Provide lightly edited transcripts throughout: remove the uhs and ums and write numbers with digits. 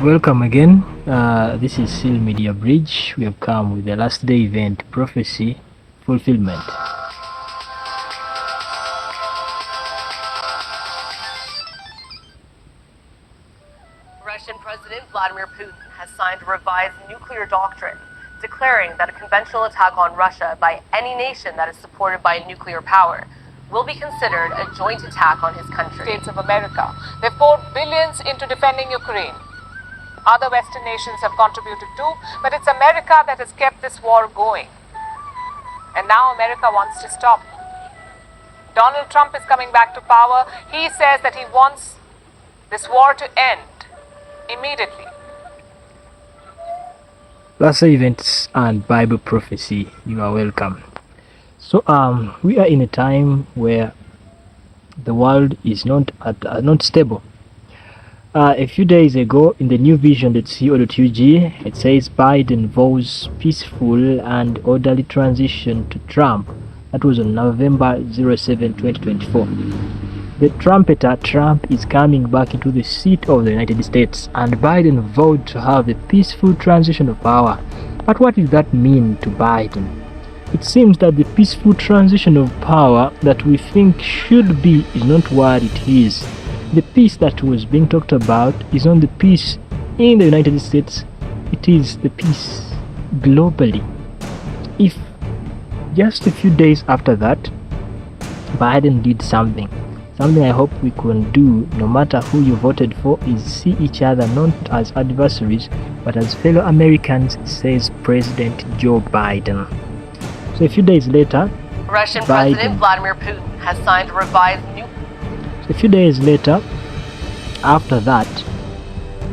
Welcome again. This is Seal Media Bridge. We have come with the last day event prophecy fulfillment. Russian President Vladimir Putin has signed a revised nuclear doctrine, declaring that a conventional attack on Russia by any nation that is supported by nuclear power will be considered a joint attack on his country. States of America. They've poured billions into defending Ukraine. Other Western nations have contributed too, but it's America that has kept this war going. And now America wants to stop. Donald Trump is coming back to power. He says that he wants this war to end immediately. Last day events and Bible prophecy. You are welcome. So we are in a time where the world is not stable. A few days ago, in the newvision.co.ug, it says Biden vows peaceful and orderly transition to Trump. That was on November 07, 2024. The trumpeter Trump is coming back into the seat of the United States, and Biden vowed to have a peaceful transition of power. But what does that mean to Biden? It seems that the peaceful transition of power that we think should be is not what it is. The peace that was being talked about is not the peace in the United States, it is the peace globally. If just a few days after that, Biden did something I hope we can do, no matter who you voted for, is see each other not as adversaries, but as fellow Americans, says President Joe Biden. So a few days later, Russian President Vladimir Putin has signed a revised A few days later, after that,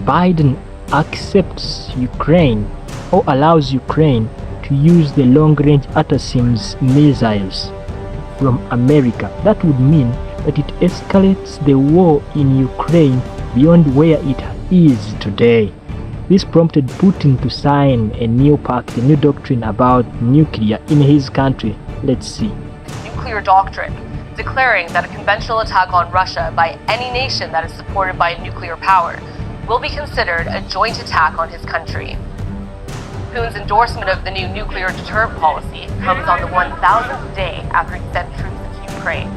Biden accepts Ukraine or allows Ukraine to use the long-range ATACMS missiles from America. That would mean that it escalates the war in Ukraine beyond where it is today. This prompted Putin to sign a new pact, a new doctrine about nuclear in his country. Let's see. Nuclear doctrine, declaring that a conventional attack on Russia by any nation that is supported by nuclear power will be considered a joint attack on his country. Putin's endorsement of the new nuclear deterrent policy comes on the 1,000th day after he sent troops into Ukraine.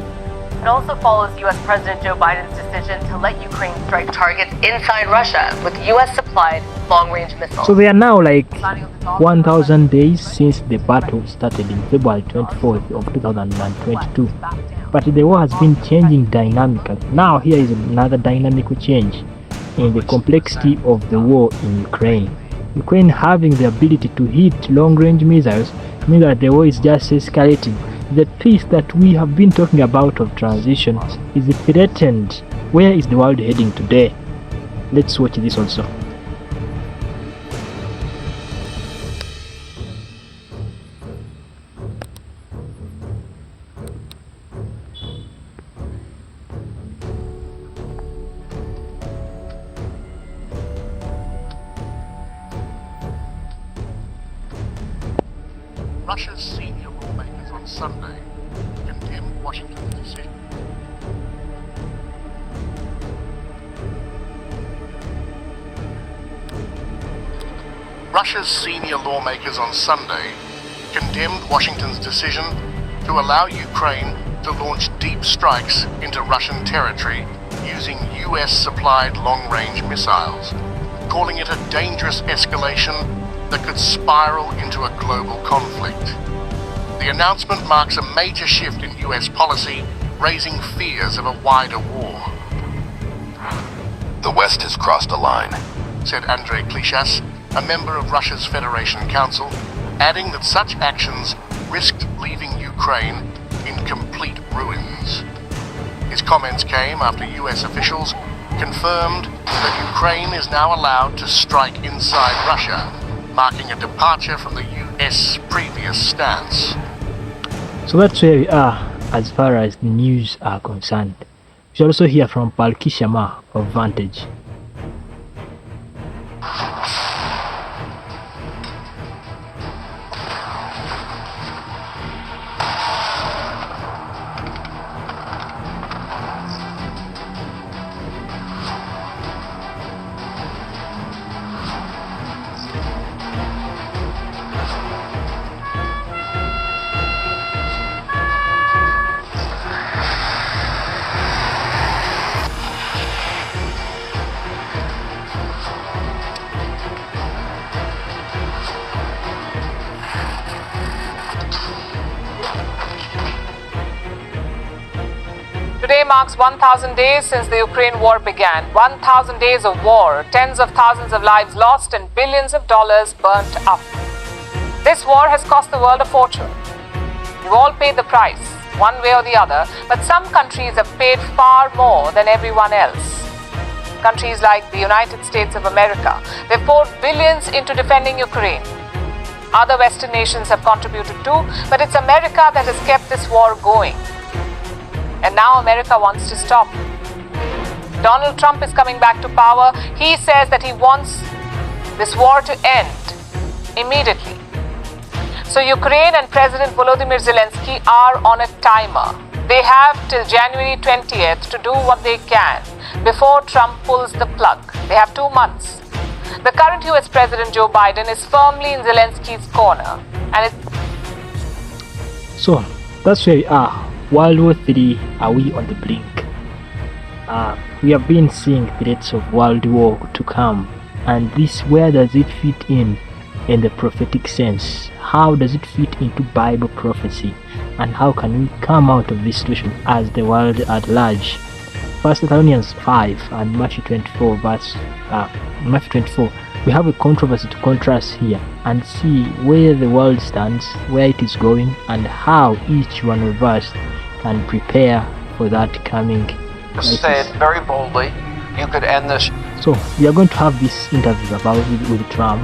It also follows U.S. President Joe Biden's decision to let Ukraine strike targets inside Russia with U.S.-supplied long-range missiles. So they are now like 1,000 days since the battle started in February 24th of 2022. But the war has been changing dynamically. Now here is another dynamical change in the complexity of the war in Ukraine. Ukraine having the ability to hit long-range missiles means that the war is just escalating. The peace that we have been talking about of transition is threatened. Where is the world heading today? Let's watch this also. Russia's senior lawmakers on Sunday condemned Washington's decision. Russia's senior lawmakers on Sunday condemned Washington's decision to allow Ukraine to launch deep strikes into Russian territory using US-supplied long-range missiles, calling it a dangerous escalation that could spiral into a global conflict. The announcement marks a major shift in US policy, raising fears of a wider war. The West has crossed a line, said Andrei Klishas, a member of Russia's Federation Council, adding that such actions risked leaving Ukraine in complete ruins. His comments came after US officials confirmed that Ukraine is now allowed to strike inside Russia, marking a departure from the US' previous stance. So that's where we are as far as the news are concerned. We shall also hear from Palki Sharma of Vantage. marks 1,000 days since the Ukraine war began. 1,000 days of war, tens of thousands of lives lost, and billions of dollars burnt up. This war has cost the world a fortune. We've all paid the price, one way or the other, but some countries have paid far more than everyone else. Countries like the United States of America, they've poured billions into defending Ukraine. Other Western nations have contributed too, but it's America that has kept this war going. And now America wants to stop. Donald Trump is coming back to power. He says that he wants this war to end immediately. So Ukraine and President Volodymyr Zelensky are on a timer. They have till January 20th to do what they can before Trump pulls the plug. They have 2 months. The current US President Joe Biden is firmly in Zelensky's corner. And So that's where we are. World War III, are we on the brink? We have been seeing threats of World War to come, and where does it fit in the prophetic sense? How does it fit into Bible prophecy? And how can we come out of this situation as the world at large? 1 Thessalonians 5 and Matthew 24 Matthew 24, we have a controversy to contrast here and see where the world stands, where it is going, and how each one of us can prepare for that coming crisis. Say it very boldly. You could end this. So we are going to have this interview with Trump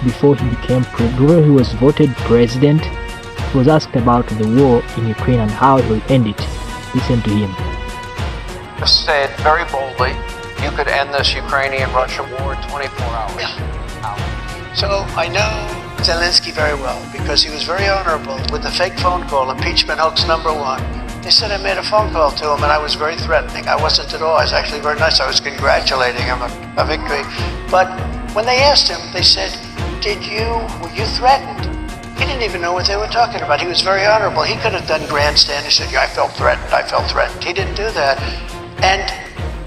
before he was voted president. He was asked about the war in Ukraine and how he will end it. Listen to him. Say it very boldly. You could end this Ukrainian-Russia war in 24 hours. Yeah. So I know Zelensky very well because he was very honorable with the fake phone call, impeachment hoax #1. They said I made a phone call to him and I was very threatening. I wasn't at all. I was actually very nice. I was congratulating him on a victory. But when they asked him, they said, were you threatened? He didn't even know what they were talking about. He was very honorable. He could have done grandstand. He said, yeah, I felt threatened. He didn't do that. And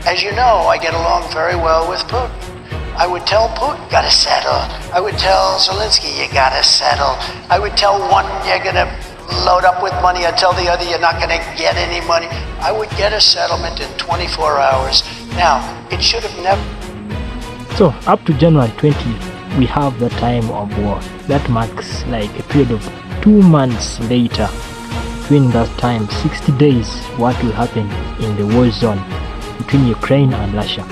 as you know, I get along very well with Putin. I would tell Putin, gotta settle. I would tell Zelensky, you gotta settle. I would tell one, you're gonna load up with money. I'd tell the other, you're not gonna get any money. I would get a settlement in 24 hours. Now, it should have never... So, up to January 20, we have the time of war. That marks like a period of 2 months later. Between that time, 60 days, what will happen in the war zone between Ukraine and Russia.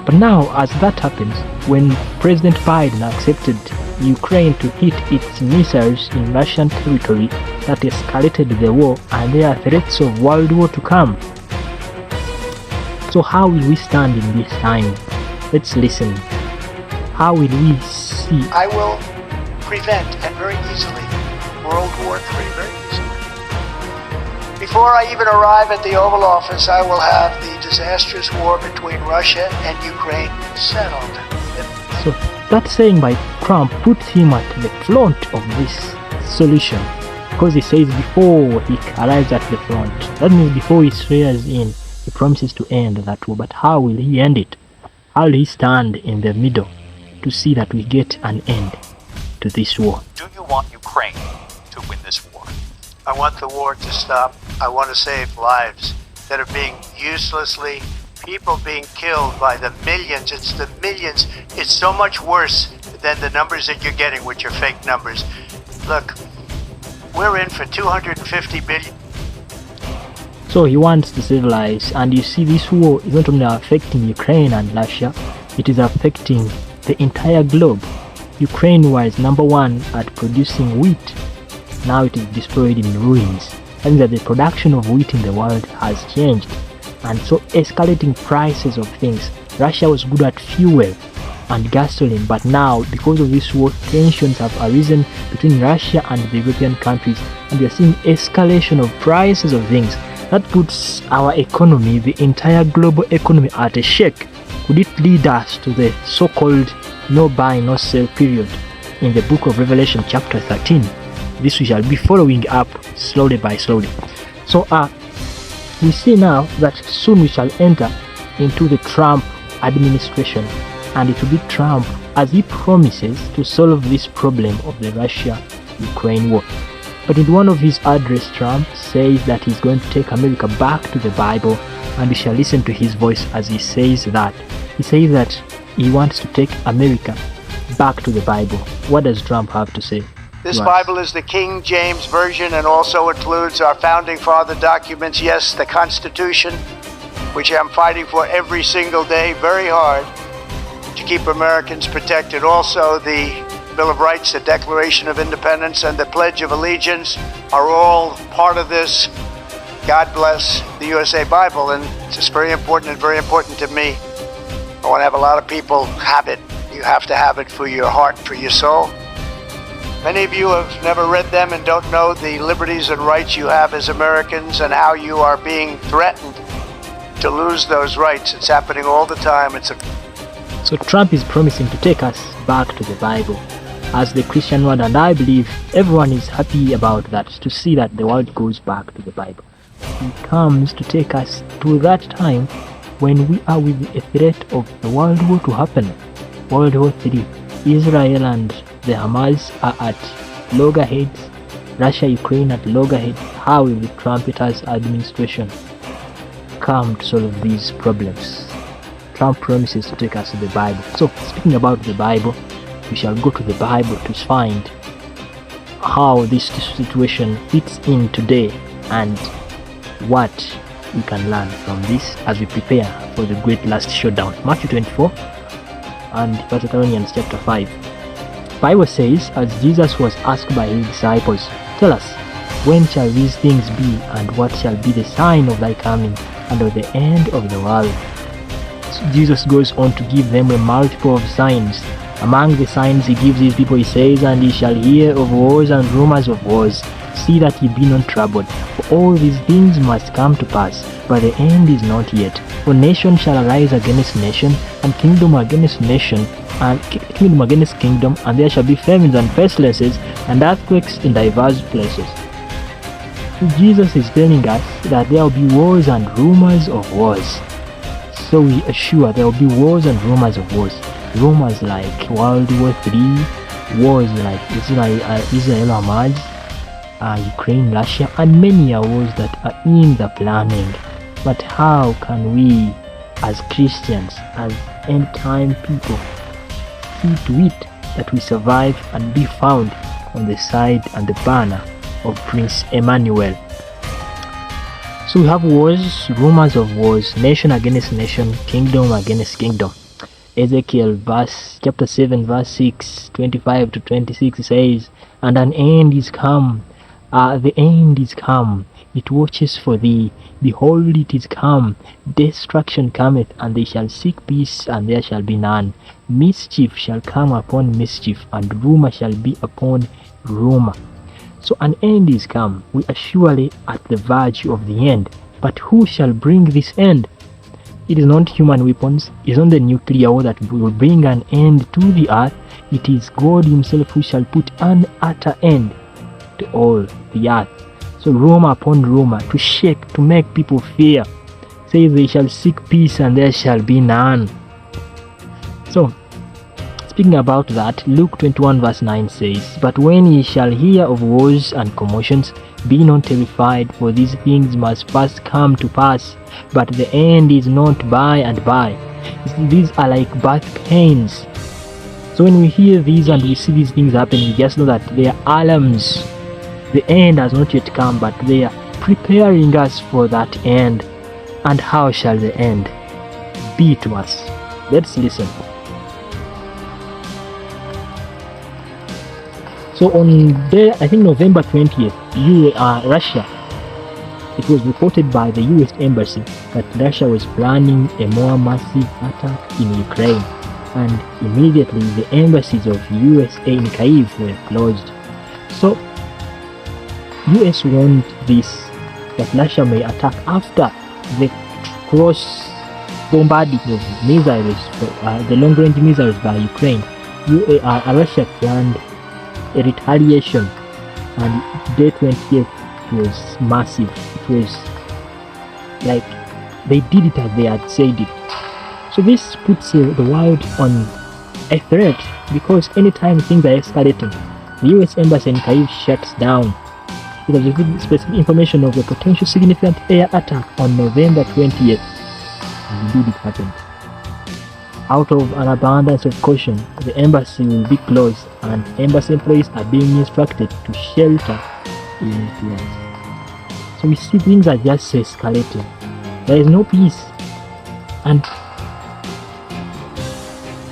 But now, as that happens, when President Biden accepted Ukraine to hit its missiles in Russian territory, that escalated the war, and there are threats of World War to come. So how will we stand in this time? Let's listen. How will we see? I will prevent, and very easily, World War III, very easily. Before I even arrive at the Oval Office, I will have the disastrous war between Russia and Ukraine settled. So that saying by Trump puts him at the front of this solution, because he says before he arrives at the front, that means before he swears in, he promises to end that war. But how will he end it? How will he stand in the middle to see that we get an end to this war? Do you want Ukraine to win this war? I want the war to stop. I want to save lives that are being uselessly, people being killed by the millions. It's the millions. It's so much worse than the numbers that you're getting, which are fake numbers. Look, we're in for 250 billion. So he wants to civilize, and you see this war is not only affecting Ukraine and Russia, it is affecting the entire globe. Ukraine was #1 at producing wheat. Now it is destroyed in ruins. That means that the production of wheat in the world has changed, and so escalating prices of things. Russia was good at fuel and gasoline, but now because of this war, tensions have arisen between Russia and the European countries, and we are seeing escalation of prices of things. That puts our economy, the entire global economy, at a shake. Could it lead us to the so-called no buy, no sell period in the book of Revelation chapter 13? This we shall be following up slowly by slowly. So we see now that soon we shall enter into the Trump administration, and it will be Trump as he promises to solve this problem of the Russia-Ukraine war. But in one of his address, Trump says that he's going to take America back to the Bible and you shall listen to his voice as he says that. He says that he wants to take America back to the Bible. What does Trump have to say? This to us? Bible is the King James Version and also includes our founding father documents. Yes, the Constitution, which I'm fighting for every single day, very hard, to keep Americans protected. Also, the Bill of Rights, the Declaration of Independence, and the Pledge of Allegiance are all part of this. God bless the USA Bible, and it's just very important and very important to me. I want to have a lot of people have it. You have to have it for your heart, for your soul. Many of you have never read them and don't know the liberties and rights you have as Americans and how you are being threatened to lose those rights. It's happening all the time. So Trump is promising to take us back to the Bible as the Christian world, and I believe everyone is happy about that, to see that the world goes back to the Bible. He comes to take us to that time when we are with a threat of a world war to happen. World War III. Israel and the Hamas are at loggerheads. Russia, Ukraine at loggerheads. How will the Trumpeters administration come to solve these problems? Trump promises to take us to the Bible. So, speaking about the Bible, we shall go to the Bible to find how this situation fits in today and what we can learn from this as we prepare for the great last showdown. Matthew 24 and 1 Thessalonians chapter 5. Bible says, as Jesus was asked by his disciples, tell us, when shall these things be, and what shall be the sign of thy coming and of the end of the world? So Jesus goes on to give them a multiple of signs. Among the signs he gives these people, he says, and ye shall hear of wars and rumors of wars. See that ye be not troubled, for all these things must come to pass, but the end is not yet. For nation shall arise against nation, and kingdom against nation, and kingdom against kingdom, and there shall be famines and pestilences, and earthquakes in diverse places. So Jesus is telling us that there will be wars and rumors of wars. So we are sure there will be wars and rumors of wars. Rumors like World War III, wars like Israel Hamas, Ukraine, Russia, and many wars that are in the planning. But how can we, as Christians, as end-time people, see to it that we survive and be found on the side and the banner of Prince Emmanuel? So we have wars, rumors of wars, nation against nation, kingdom against kingdom. Ezekiel chapter 7 verse 6, 25 to 26 says, and an end is come. The end is come, it watches for thee. Behold, it is come, destruction cometh, and they shall seek peace, and there shall be none. Mischief shall come upon mischief, and rumor shall be upon rumor. So an end is come. We are surely at the verge of the end. But who shall bring this end? It is not human weapons, it is not the nuclear war that will bring an end to the earth. It is God himself who shall put an utter end to all the earth. So rumor upon rumor, to shake, to make people fear, says they shall seek peace and there shall be none. So speaking about that, Luke 21 verse 9 says, but when ye shall hear of wars and commotions, be not terrified, for these things must first come to pass, but the end is not by and by. These are like birth pains. So when we hear these and we see these things happen, we just know that they are alarms. The end has not yet come, but they are preparing us for that end. And how shall the end be to us? Let's listen. So on I think November 20th, Russia, it was reported by the US Embassy that Russia was planning a more massive attack in Ukraine, and immediately the embassies of USA in Kyiv were closed. So US warned that Russia may attack after the cross bombarding of missiles, the long-range missiles by Ukraine. Russia planned a retaliation, and day 20th was massive. It was like they did it as they had said it. So this puts the world on a threat, because anytime things are escalating, the US Embassy in Kyiv shuts down. it has revealed specific information of a potential significant air attack on November 20th. And indeed it happened. Out of an abundance of caution, the embassy will be closed and embassy employees are being instructed to shelter in place. So we see things are just escalating. There is no peace, and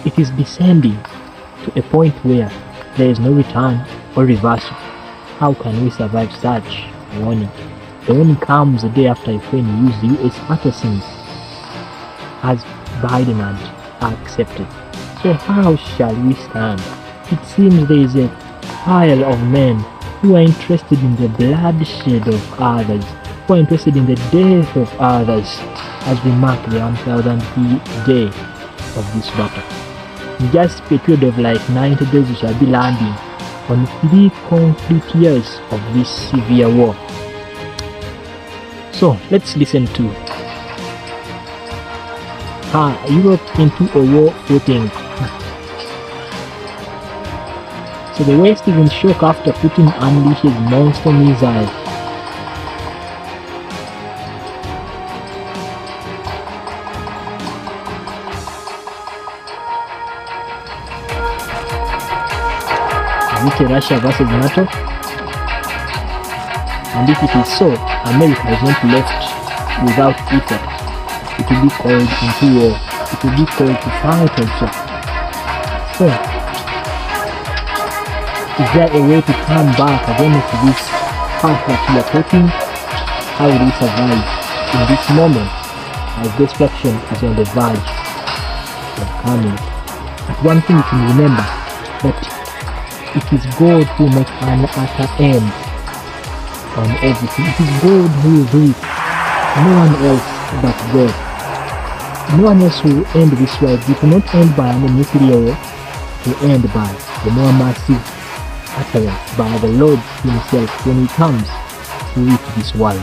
it is descending to a point where there is no return or reversal. How can we survive such warning? The warning comes a day after Ukraine used US assassins as Biden had accepted. So how shall we stand? It seems there is a pile of men who are interested in the bloodshed of others, who are interested in the death of others as we mark the 1000th day of this battle. In just a period of like 90 days we shall be landing on 3 complete years of this severe war. So let's listen to Europe into a war footing. So the West is in shock after Putin unleashes monster missile. Is it Russia versus NATO? And if it is so, America is not left without effort. It will be called into war. It will be called to fight also. So, is there a way to come back against this path that we are taking? How will we survive in this moment as destruction is on the verge of coming? But one thing you can remember, that it is God who makes an utter end on everything. It is God who will do it. No one else but God. No one else will end this world. It will not end by a nuclear war. It will end by the more massive utterance by the Lord himself when he comes to rid this world.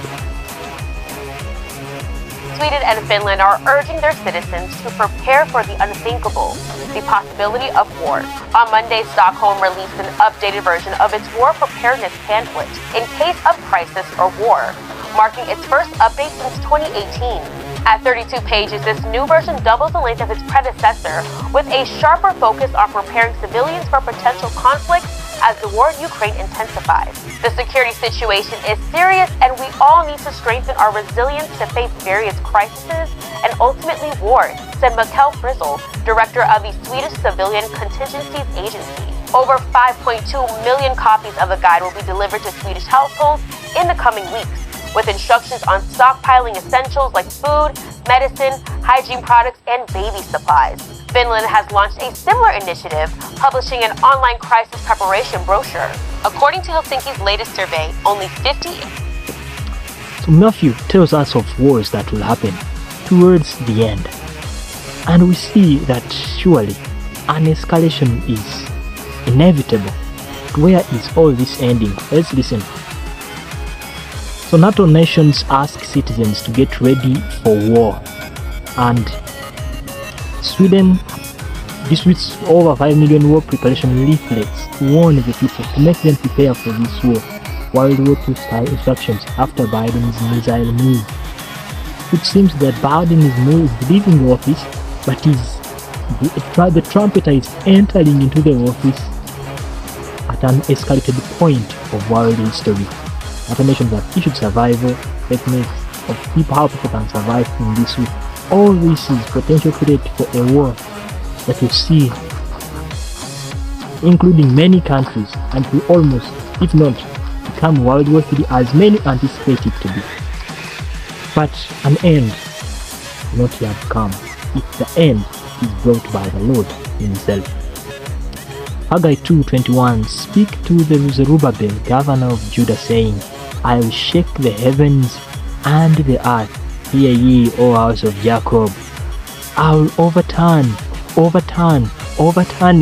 Sweden and Finland are urging their citizens to prepare for the unthinkable, the possibility of war. On Monday, Stockholm released an updated version of its war preparedness pamphlet, In Case of Crisis or War, marking its first update since 2018. At 32 pages, this new version doubles the length of its predecessor, with a sharper focus on preparing civilians for potential conflicts as the war in Ukraine intensifies. The security situation is serious, and we all need to strengthen our resilience to face various crises and ultimately war, said Mikael Frizzle, director of the Swedish Civilian Contingencies Agency. Over 5.2 million copies of the guide will be delivered to Swedish households in the coming weeks, with instructions on stockpiling essentials like food, medicine, hygiene products, and baby supplies. Finland has launched a similar initiative, publishing an online crisis preparation brochure. According to Helsinki's latest survey, only 50... So Matthew tells us of wars that will happen towards the end. And we see that surely an escalation is inevitable. Where is all this ending? Let's listen. So NATO nations ask citizens to get ready for war, and Sweden distributes over 5 million war preparation leaflets to warn the people, to make them prepare for this war. World War II style instructions after Biden's missile move. It seems that Biden is leaving office, but the trumpeter is entering into the office at an escalated point of world history. Other nations have issued survival techniques of how people can survive in this way. All this is potential create for a war that we see, including many countries, and will almost, if not, become World War III as many anticipate it to be. But an end will not yet come if the end is brought by the Lord himself. Haggai 2:21, speak to the Zerubbabel, governor of Judah, saying, I will shake the heavens and the earth. Hear ye, O house of Jacob. I will overturn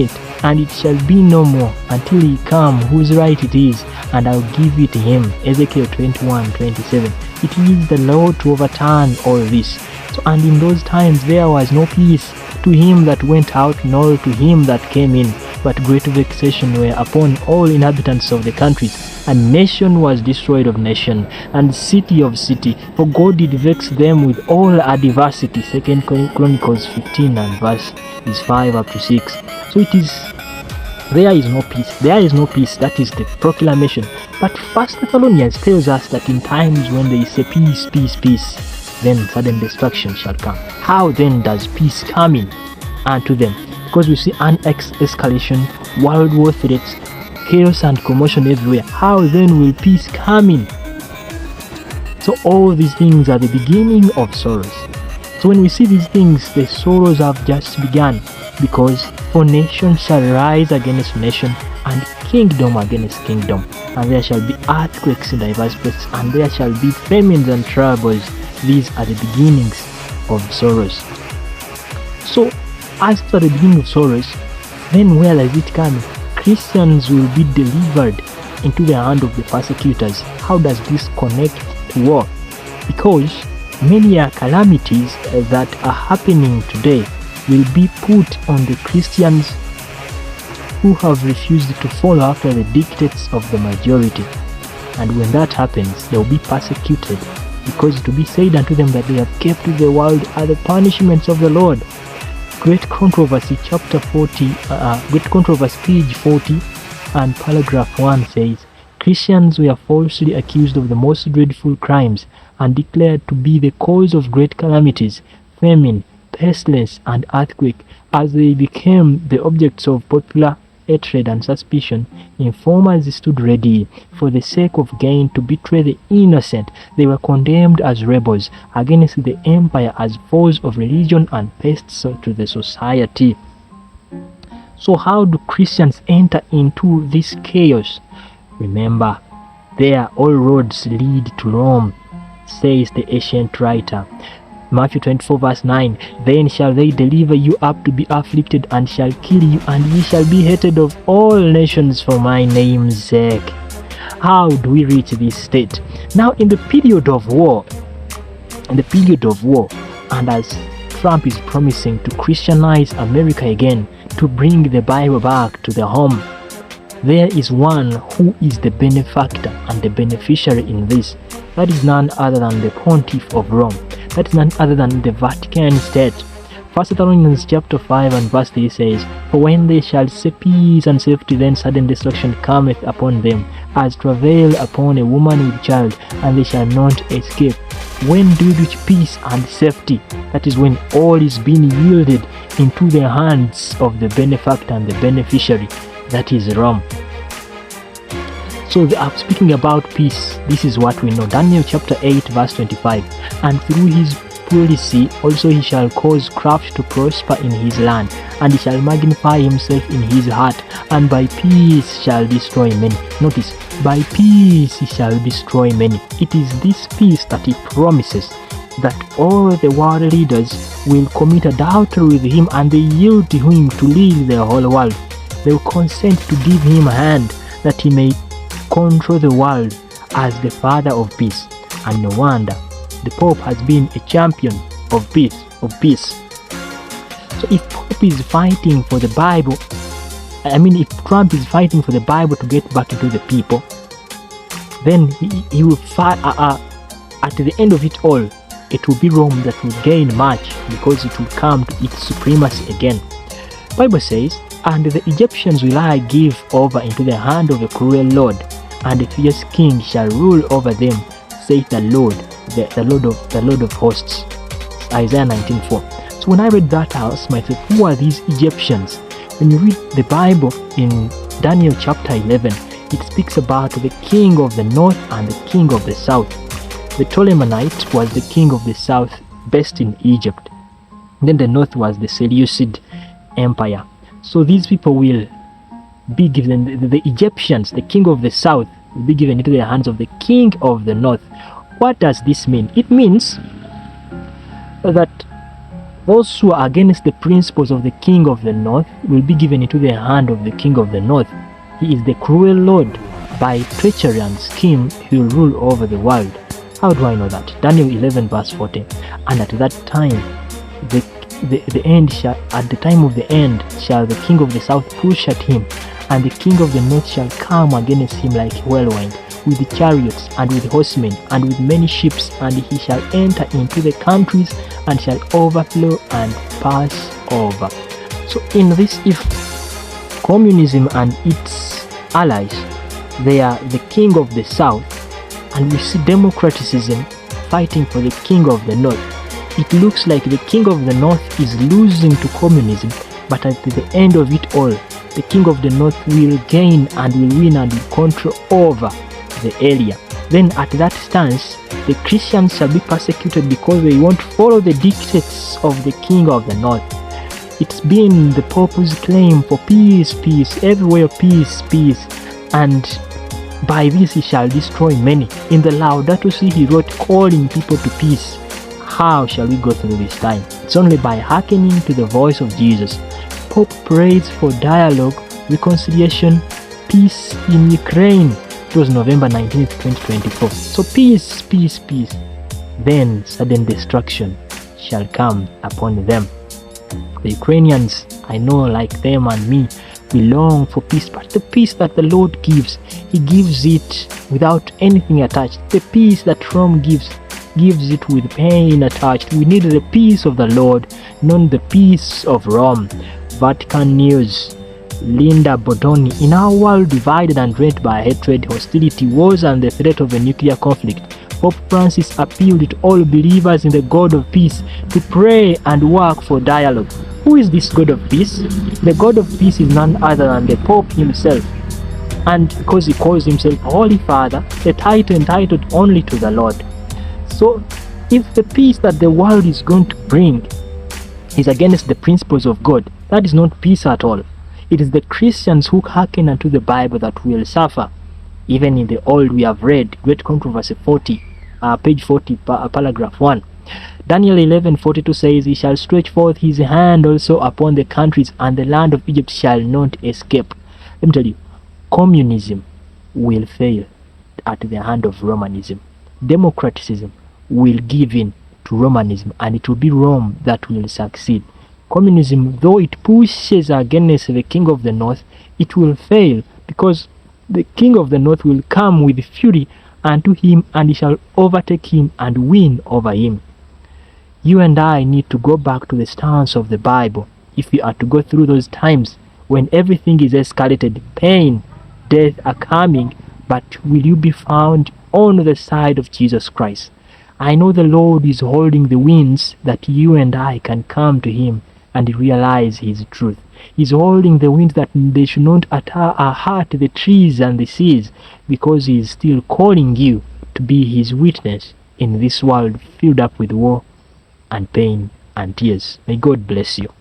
it, and it shall be no more until he come whose right it is, and I will give it to him. Ezekiel 21:27. It is the Lord to overturn all this. So, and in those times there was no peace to him that went out, nor to him that came in. but great vexation were upon all inhabitants of the countries, and nation was destroyed of nation, and city of city, for God did vex them with all adversity. 2 Chronicles 15 and verse is 5 up to 6. So it is, there is no peace. There is no peace. That is the proclamation. But 1 Thessalonians tells us that in times when they say peace, peace, peace, then sudden destruction shall come. How then does peace come in unto them? Because we see an escalation, world war threats, chaos and commotion everywhere. How then will peace come in? So all these things are the beginning of sorrows. So when we see these things, the sorrows have just begun, because for nation shall rise against nation, and kingdom against kingdom, and there shall be earthquakes in diverse places, and there shall be famines and troubles. These are the beginnings of sorrows. So as for the beginning of sorrows, then where is it coming? Christians will be delivered into the hand of the persecutors. How does this connect to war? Because many calamities that are happening today will be put on the Christians who have refused to follow after the dictates of the majority. And when that happens, they will be persecuted, because it will be said unto them that they have kept the world are the punishments of the Lord. Great Controversy, chapter 40, Great Controversy, page 40 and paragraph 1 says, Christians were falsely accused of the most dreadful crimes and declared to be the cause of great calamities, famine, pestilence, and earthquake. As they became the objects of popular hatred and suspicion, informers stood ready for the sake of gain to betray the innocent. They were condemned as rebels against the empire, as foes of religion and pests to the society. So how do Christians enter into this chaos? Remember, there all roads lead to Rome, says the ancient writer. Matthew 24 verse 9, Then shall they deliver you up to be afflicted, and shall kill you, and ye shall be hated of all nations for my name's sake. How do we reach this state? Now in the period of war, and as Trump is promising to Christianize America again, to bring the Bible back to the home, there is one who is the benefactor and the beneficiary in this. That is none other than the Pontiff of Rome. That is none other than the Vatican State. 1 Thessalonians chapter 5 and verse 3 says, For when they shall say peace and safety, then sudden destruction cometh upon them, as travail upon a woman with child, and they shall not escape. When do you reach peace and safety? That is when all is being yielded into the hands of the benefactor and the beneficiary, that is Rome. So I'm speaking about peace. This is what we know. Daniel chapter 8 verse 25. And through his policy also he shall cause craft to prosper in his land, and he shall magnify himself in his heart, and by peace shall destroy many. Notice, by peace he shall destroy many. It is this peace that he promises, that all the world leaders will commit adultery with him, and they yield to him to lead the whole world. They will consent to give him a hand, that he may control the world as the father of peace. And no wonder the Pope has been a champion of peace. So if Pope is fighting for the Bible, if Trump is fighting for the Bible to get back into the people, then he will fight. At the end of it all, it will be Rome that will gain much, because it will come to its supremacy again. Bible says, And the Egyptians will I give over into the hand of a cruel Lord, and a fierce king shall rule over them, saith the Lord, the Lord of hosts. Isaiah 19:4. So when I read that, I asked myself, who are these Egyptians? When you read the Bible in Daniel chapter 11, it speaks about the king of the north and the king of the south. The Ptolemite was the king of the south, based in Egypt. Then the north was the Seleucid Empire. So these people will be given, the Egyptians, the king of the south, will be given into the hands of the king of the north. What does this mean? It means that those who are against the principles of the king of the north will be given into the hand of the king of the north. He is the cruel Lord. By treachery and scheme, he will rule over the world. How do I know that? Daniel 11 verse 40. And at that time, the the end shall, at the time of the end shall the king of the south push at him, and the king of the north shall come against him like a whirlwind, with the chariots and with horsemen and with many ships, and he shall enter into the countries and shall overflow and pass over. So in this, if communism and its allies, they are the king of the south, and we see democratism fighting for the king of the north, it looks like the king of the north is losing to communism, but at the end of it all, the king of the north will gain and will win and will control over the area. Then at that stance, the Christians shall be persecuted because they won't follow the dictates of the king of the north. It's been the Pope's claim for peace, peace, everywhere peace, peace, and by this he shall destroy many. In the Laudato Si he wrote calling people to peace. How shall we go through this time? It's only by hearkening to the voice of Jesus. Pope prays for dialogue, reconciliation, peace in Ukraine. It was November 19th, 2024. So peace, peace, peace. Then sudden destruction shall come upon them. The Ukrainians, I know, like them and me, we long for peace, but the peace that the Lord gives, He gives it without anything attached. The peace that Rome gives it with pain attached. We need the peace of the Lord, not the peace of Rome. Vatican News. Linda Bodoni. In our world divided and rent by hatred, hostility, wars, and the threat of a nuclear conflict, Pope Francis appealed to all believers in the God of peace to pray and work for dialogue. Who is this God of peace? The God of peace is none other than the Pope himself. And because he calls himself Holy Father, the title entitled only to the Lord. So, if the peace that the world is going to bring is against the principles of God, that is not peace at all. It is the Christians who hearken unto the Bible that will suffer. Even in the Old we have read Great Controversy 40, page 40, paragraph 1. Daniel 11:42 says, He shall stretch forth his hand also upon the countries, and the land of Egypt shall not escape. Let me tell you, communism will fail at the hand of Romanism. Democratism will give in to Romanism, and it will be Rome that will succeed. Communism, though it pushes against the king of the north, it will fail, because the king of the north will come with fury unto him, and he shall overtake him and win over him. You and I need to go back to the stance of the Bible if we are to go through those times when everything is escalated, pain, death are coming, but will you be found on the side of Jesus Christ? I know the Lord is holding the winds that you and I can come to him and realize his truth. He's holding the winds that they should not hurt the trees and the seas, because he is still calling you to be his witness in this world filled up with war and pain and tears. May God bless you.